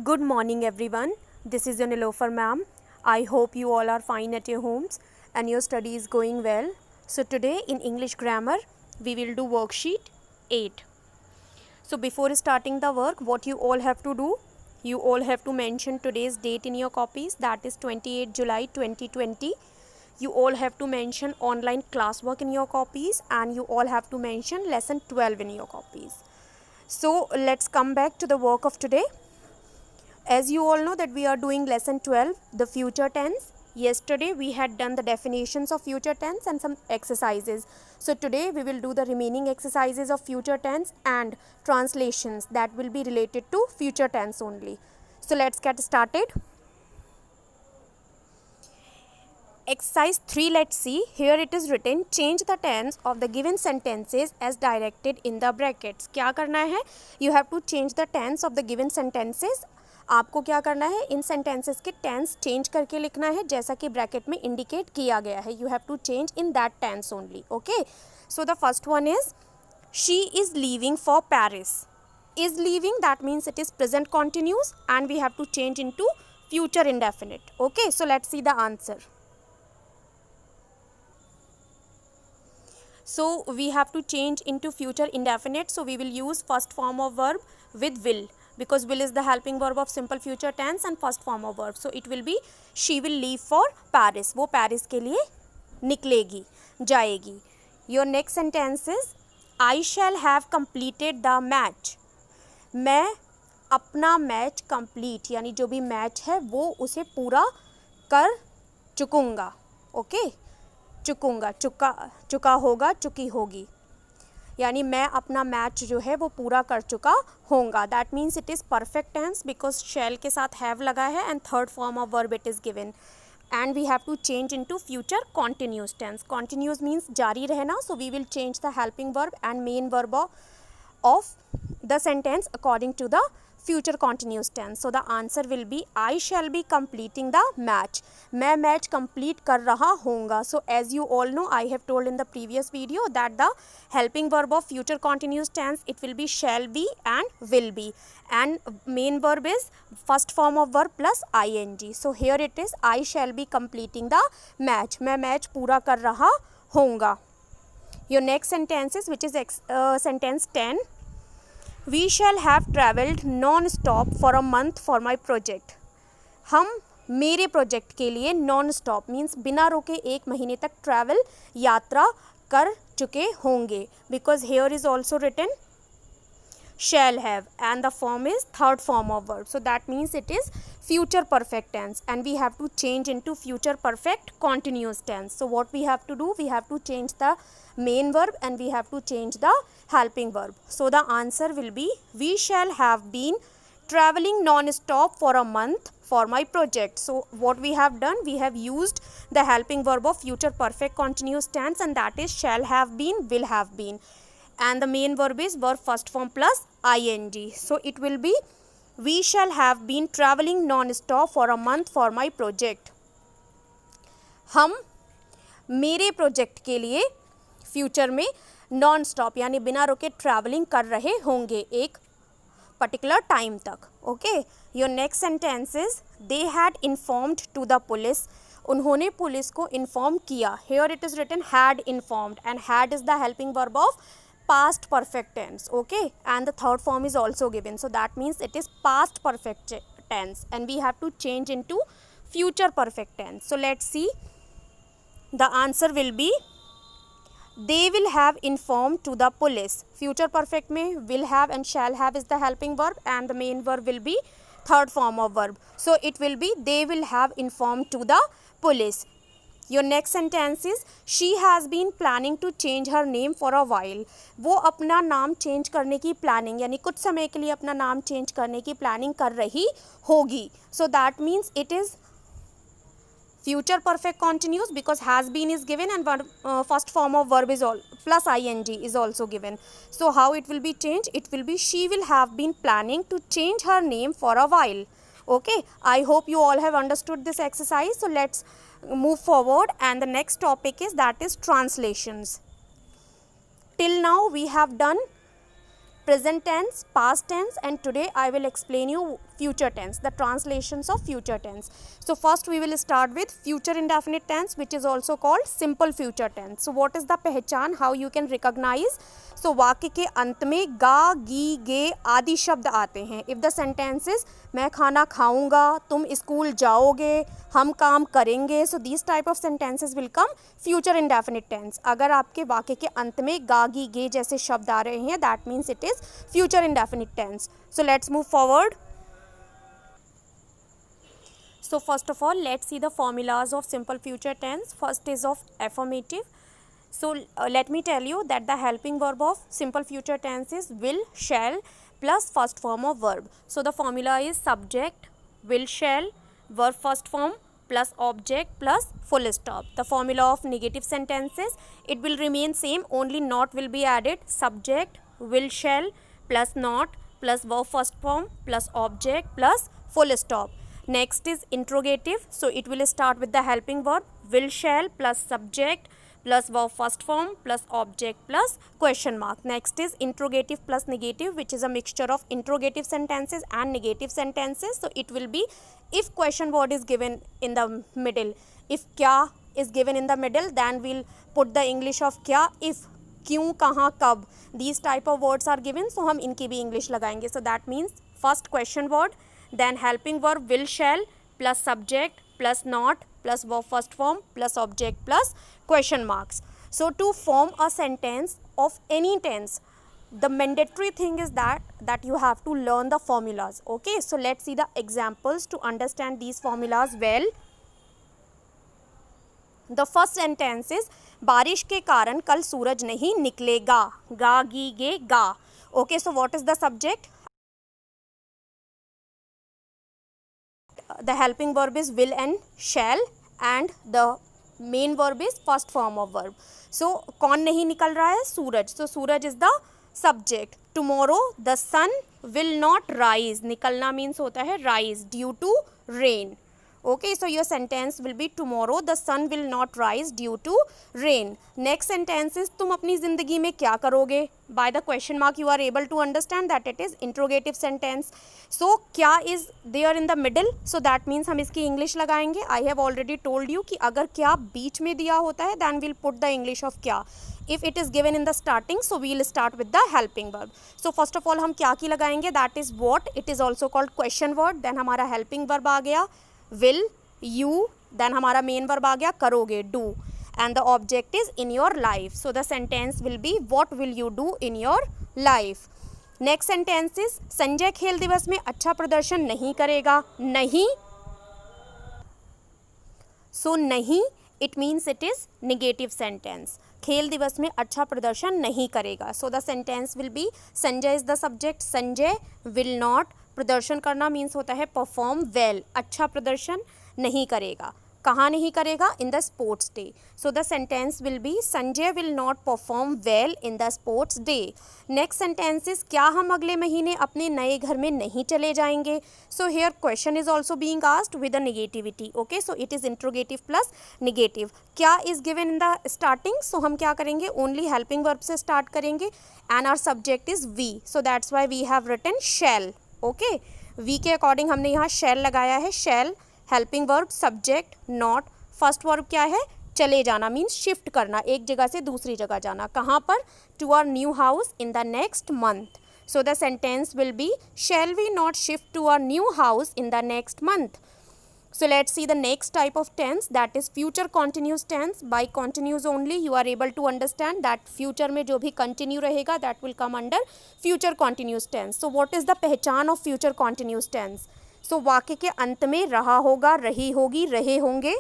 Good morning everyone. This is your Nilofer ma'am. I hope you all are fine at your homes and your study is going well. So today in English grammar we will do worksheet 8. So before starting the work, what you all have to do, you all have to mention today's date in your copies, that is 28 July 2020. You all have to mention online classwork in your copies and you all have to mention lesson 12 in your copies. So let's come back to the work of today. As you all know that we are doing lesson 12, the future tense. Yesterday we had done the definitions of future tense and some exercises. So today we will do the remaining exercises of future tense and translations that will be related to future tense only. So let's get started. Exercise 3, let's see. Here it is written, change the tense of the given sentences as directed in the brackets. क्या करना है? You have to change the tense of the given sentences. आपको क्या करना है, इन sentences के tense change करके लिखना है जैसा कि ब्रैकेट में इंडिकेट किया गया है. You have to change in that tense only. Okay, so the first one is she is leaving for Paris. Is leaving, that means it is present continuous and we have to change into future indefinite. Okay, so let's see the answer. So we have to change into future indefinite, so we will use first form of verb with will, because will is the helping verb of simple future tense and first form of verb. So it will be she will leave for Paris. वो Paris के लिए निकलेगी, जाएगी. Your next sentence is I shall have completed the match. मैं अपना match complete यानी जो भी मैच है वो उसे पूरा कर चुकूँगा. ओके, चुकूँगा, चुका होगा, चुकी होगी, यानी मैं अपना मैच जो है वो पूरा कर चुका होगा. That means it is perfect tense because shall के साथ हैव लगा है and third form of verb it is given and we have to change into future continuous tense. Continuous means जारी रहना, so we will change the helping verb and main verb of the sentence according to the future continuous tense. So the answer will be I shall be completing the match. मैं match complete कर रहा होऊंगा. So as you all know, I have told in the previous video that the helping verb of future continuous tense, it will be shall be and will be, and main verb is first form of verb plus ing. So here it is I shall be completing the match. मैं match पूरा कर रहा होऊंगा. Your next sentence is which is sentence 10. We shall have travelled non-stop for a month for my project. हम मेरे project के लिए non stop means बिना रुके एक महीने तक ट्रैवल यात्रा कर चुके होंगे. Because here is also written shall have and the form is third form of verb, so that means it is future perfect tense and we have to change into future perfect continuous tense. So what we have to do, we have to change the main verb and we have to change the helping verb. So the answer will be we shall have been traveling non-stop for a month for my project. So what we have done, we have used the helping verb of future perfect continuous tense and that is shall have been, will have been, and the main verb is verb first form plus ing. So it will be we shall have been traveling non-stop for a month for my project. हम मेरे project के लिए future में non stop यानी बिना रुके travelling कर रहे होंगे एक पर्टिकुलर टाइम तक. Okay, your next sentence is they had informed to the police. उन्होंने पुलिस को इन्फॉर्म किया. Here it is written had informed and had is the helping verb of past perfect tense. Okay, and the third form is also given, so that means it is past perfect tense and we have to change into future perfect tense. So let's see, the answer will be they will have informed to the police. Future perfect में will have and shall have is the helping verb and the main verb will be third form of verb, so it will be they will have informed to the police. Your next sentence is she has been planning to change her name for a while. वो अपना नाम change करने की planning यानी कुछ समय के लिए अपना नाम चेंज करने की प्लानिंग कर रही होगी. So that means it is future perfect continuous because has been is given and first form of verb is all plus ing is also given. So how it will be changed, it will be she will have been planning to change her name for a while. Okay, I hope you all have understood this exercise. So let's move forward and the next topic is that is translations. Till now we have done present tense, past tense, and today I will explain you future tense, the translations of future tense. So first we will start with future indefinite tense, which is also called simple future tense. So what is the पहचान, how you can recognize? So वाक्य के अंत में गा, गी, गे आदि शब्द आते हैं. If the sentence is मैं खाना खाऊंगा, तुम स्कूल जाओगे, हम काम करेंगे, so these type of sentences will come future indefinite tense. अगर आपके वाक्य के अंत में गा, गी, गे जैसे शब्द आ रहे हैं, that means it is future indefinite tense. So let's move forward. So first of all, let's see the formulas of simple future tense. First is of affirmative. So let me tell you that the helping verb of simple future tense is will, shall plus first form of verb. So the formula is subject, will, shall, verb first form plus object plus full stop. The formula of negative sentences, it will remain same, only not will be added. Subject, will, shall plus not plus verb first form plus object plus full stop. Next is interrogative. So it will start with the helping verb will, shall plus subject plus verb first form plus object plus question mark. Next is interrogative plus negative, which is a mixture of interrogative sentences and negative sentences. So it will be if question word is given in the middle. If kya is given in the middle, then we'll put the English of kya. If क्यों, कहाँ, कब, these type of words are given, so हम इनकी भी English लगाएंगे. So that means first question word, then helping verb will, shall plus subject plus not plus verb first form plus object plus question marks. So to form a sentence of any tense, the mandatory thing is that you have to learn the formulas. Okay, so let's see the examples to understand these formulas well. The first sentence is बारिश के कारण कल सूरज नहीं निकलेगा. गा, गी, गे, गा. Okay, so what is the subject? The helping verb is will and shall, and the main verb is first form of verb. So कौन नहीं निकल रहा है? सूरज. So Suraj is the subject. Tomorrow the sun will not rise. निकलना means होता है rise due to rain. Okay, so your sentence will be tomorrow the sun will not rise due to rain. Next sentence is तुम अपनी ज़िंदगी में क्या करोगे? By the question mark you are able to understand that it is interrogative sentence. So क्या is there in the middle? So that means हम इसकी English लगाएंगे. I have already told you कि अगर क्या बीच में दिया होता है then we'll put the English of क्या. If it is given in the starting, so we'll start with the helping verb. So first of all हम क्या की लगाएंगे? That is what. It is also called question word. Then हमारा helping verb आ गया will, you, then हमारा main verb आ गया करोगे, do, and the object is in your life. So the sentence will be what will you do in your life. Next sentence is Sanjay खेल दिवस में अच्छा प्रदर्शन नहीं करेगा. नहीं, so नहीं it means it is negative sentence. खेल दिवस में अच्छा प्रदर्शन नहीं करेगा. So the sentence will be Sanjay is the subject. Sanjay will not, प्रदर्शन करना मीन्स होता है परफॉर्म वेल. अच्छा प्रदर्शन नहीं करेगा. कहाँ नहीं करेगा? In the sports day. So the sentence will B Sanjay will not perform well in the sports day. Next sentence is क्या हम अगले महीने अपने नए घर में नहीं चले जाएंगे? So here question is also being asked with a negativity. Okay, so it is interrogative plus negative. क्या is given in the starting, so हम क्या करेंगे? ओनली हेल्पिंग वर्ब से स्टार्ट करेंगे and our subject is we. So that's why we have written shall. Okay, we के according हमने यहाँ shall लगाया है. Shall helping verb, subject not, first verb क्या है? चले जाना मीन्स शिफ्ट करना, एक जगह से दूसरी जगह जाना. कहाँ पर? To our new house in the next month. So the sentence will be shall we not shift to our new house in the next month. So let's see the next type of tense, that is future continuous tense. By continuous only you are able to understand that future में जो भी continue रहेगा that will come under future continuous tense. So what is the पहचान of future continuous tense? So वाक्य के अंत में रहा होगा, रही होगी, रहे होंगे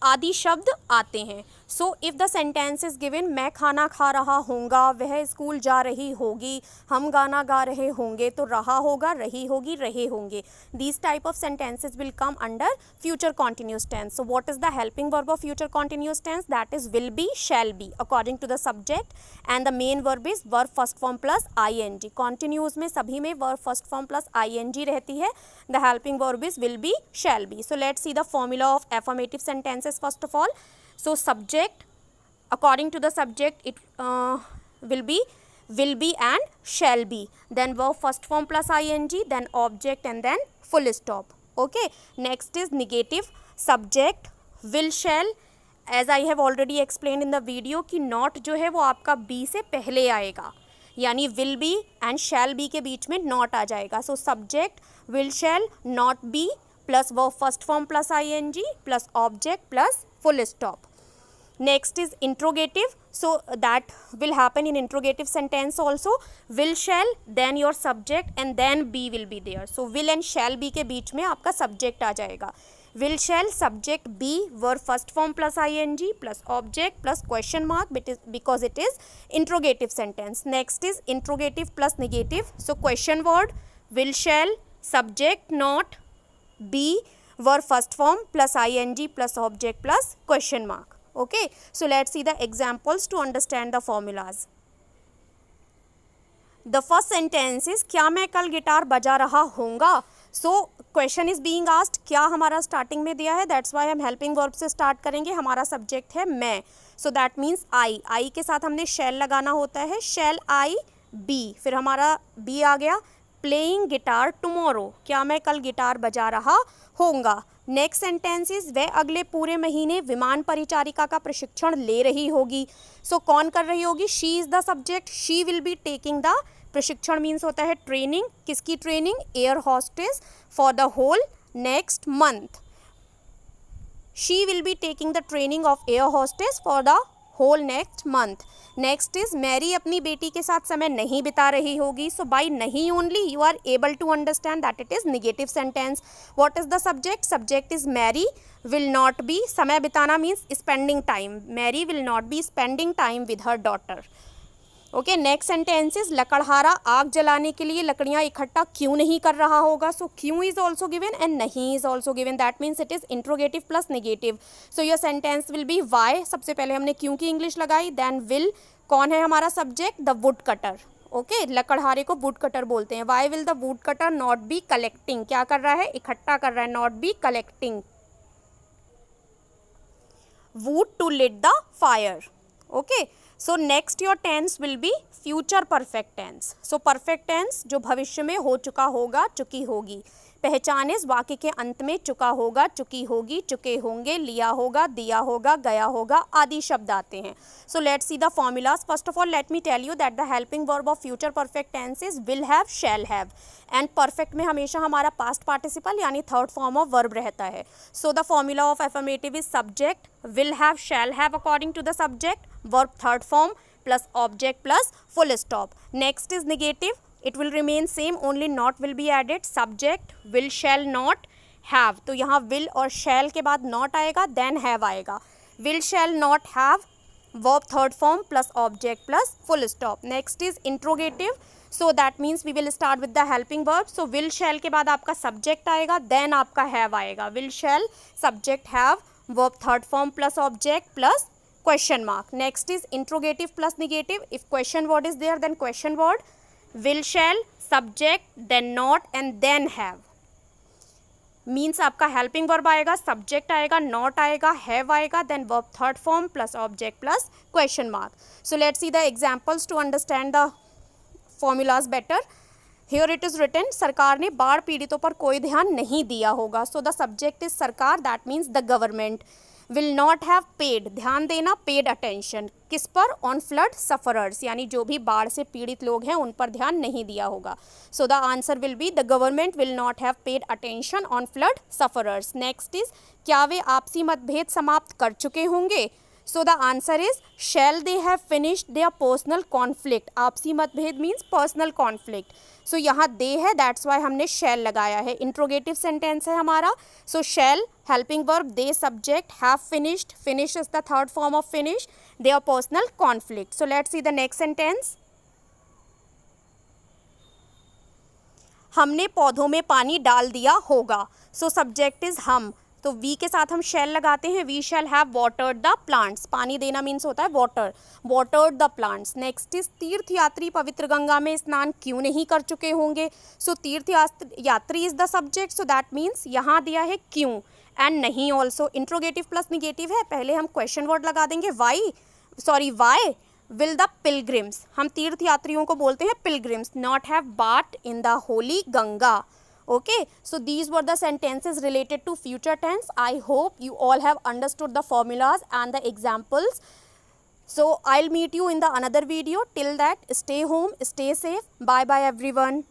आदि शब्द आते हैं. So if the sentence is given मैं खाना खा रहा होऊंगा, वह स्कूल जा रही होगी, हम गाना गा रहे होंगे, तो रहा होगा, रही होगी, रहे होंगे. These type of sentences will come under future continuous tense. So what is the helping verb of future continuous tense? That is will be, shall be according to the subject, and the main verb is verb first form plus I N G. Continuous में सभी में verb first form plus I N G रहती है. The helping verb is will be, shall be. So let's see the formula of affirmative sentences first of all. So subject, according to the subject it will be and shall be. Then verb first form plus ing, then object and then full stop. Okay, next is negative subject will shall. As I have already explained in the video कि not जो है वो आपका be से पहले आएगा, यानी will be and shall be के बीच में not आ जाएगा. So subject will shall not be plus verb first form plus ing plus object plus full stop. Next is interrogative. So that will happen in interrogative sentence also. Will shall, then your subject and then be will be there. So will and shall be के बीच में आपका subject आ जाएगा. Will shall subject be verb first form plus ing plus object plus question mark because it is interrogative sentence. Next is interrogative plus negative. So question word will shall subject not be verb first form plus ing plus object plus question mark. Okay, so let's see the examples to understand the formulas. The first sentence is क्या मैं कल guitar बजा रहा होऊंगा. So question is being asked, क्या हमारा starting में दिया है, that's why हम helping verb से स्टार्ट करेंगे. हमारा सब्जेक्ट है मैं, so that means I के साथ हमने shall लगाना होता है. shall I be, फिर हमारा be आ गया. प्लेइंग गिटार टुमारो, क्या मैं कल गिटार बजा रहा होऊंगा. नेक्स्ट सेंटेंस इज वह अगले पूरे महीने विमान परिचारिका का प्रशिक्षण ले रही होगी. सो कौन कर रही होगी, she is the subject. She will be taking the, प्रशिक्षण मीन्स होता है ट्रेनिंग. किसकी training, air hostess for the whole next month. She will be taking the training of air hostess for the whole next month. Next is Mary अपनी बेटी के साथ समय नहीं बिता रही होगी. सो बाई नहीं only you are able to understand that it is negative sentence. What is the subject, subject is Mary will not be, समय बिताना means spending time. Mary will not be spending time with her daughter. Okay, next sentence is लकड़हारा आग जलाने के लिए लकड़ियां इकट्ठा क्यों नहीं कर रहा होगा. सो क्यों इज ऑल्सो गिवन एंड नहीं is also given, that means it is interrogative plus negative. So your sentence will be why. सबसे पहले हमने क्यों की इंग्लिश लगाई. देन विल, कौन है हमारा subject, the wood cutter. Okay, लकड़हारे को वुड कटर बोलते हैं. Why will the wood cutter not be collecting, क्या कर रहा है, इकट्ठा कर रहा है. Not be collecting wood to lit the fire. Okay, so next your tense will be future perfect tense. So perfect tense जो भविष्य में हो चुका होगा, चुकी होगी. पहचान इस वाक्य के अंत में चुका होगा, चुकी होगी, चुके होंगे, लिया होगा, दिया होगा, गया होगा आदि शब्द आते हैं. So let's see the formulas. First of all let me tell you that the helping verb of future perfect tense is will have, shall have. And perfect में हमेशा हमारा पास्ट पार्टिसिपल यानी थर्ड फॉर्म ऑफ वर्ब रहता है. So the formula of affirmative is subject will have, shall have according to the subject, verb third form plus object plus full stop. Next is negative, it will remain same, only not will be added. Subject will shall not have, तो यहाँ will और shall के बाद not आएगा, then have आएगा. will shall not have verb third form plus object plus full stop. Next is interrogative, so that means we will start with the helping verb. So will shall के बाद आपका subject आएगा, then आपका have आएगा. will shall subject have verb third form plus object plus question mark. Next is interrogative plus negative. If question word is there, then question word. will shall subject then not and then have means आपका helping verb आएगा, subject आएगा, not आएगा, have आएगा, then verb third form plus object plus question mark. So let's see the examples to understand the formulas better. Here it is written, सरकार ने बाढ़ पीड़ितों पर कोई ध्यान नहीं दिया होगा. So the subject is सरकार, that means the government. will not have paid, ध्यान देना, paid attention, किस पर, on flood sufferers, यानी जो भी बाढ़ से पीड़ित लोग हैं उन पर ध्यान नहीं दिया होगा. So the answer will be the government will not have paid attention on flood sufferers. Next is क्या वे आपसी मतभेद समाप्त कर चुके होंगे. So the answer is shall they have finished their personal conflict. आपसी मतभेद means personal conflict. So यहाँ they है, that's why हमने shall लगाया है. Interrogative sentence है हमारा. So shall helping verb, they subject, have finished, finish is the third form of finish, their personal conflict. So let's see the next sentence. हमने पौधों में पानी डाल दिया होगा. So subject is हम, तो वी के साथ हम शैल लगाते हैं. We shall have watered the plants, पानी देना मीन्स होता है water, watered the plants. Next is तीर्थ यात्री पवित्र गंगा में स्नान क्यों नहीं कर चुके होंगे. सो तीर्थ यात्री is the subject, so that means यहाँ दिया है क्यों एंड नहीं ऑल्सो. इंट्रोगेटिव प्लस निगेटिव है, पहले हम क्वेश्चन वर्ड लगा देंगे why, sorry why will the pilgrims, हम तीर्थ यात्रियों को बोलते हैं pilgrims, not have bathed in the holy Ganga. Okay, so these were the sentences related to future tense. I hope you all have understood the formulas and the examples. So I'll meet you in the another video. Till that, stay home, stay safe. Bye bye everyone.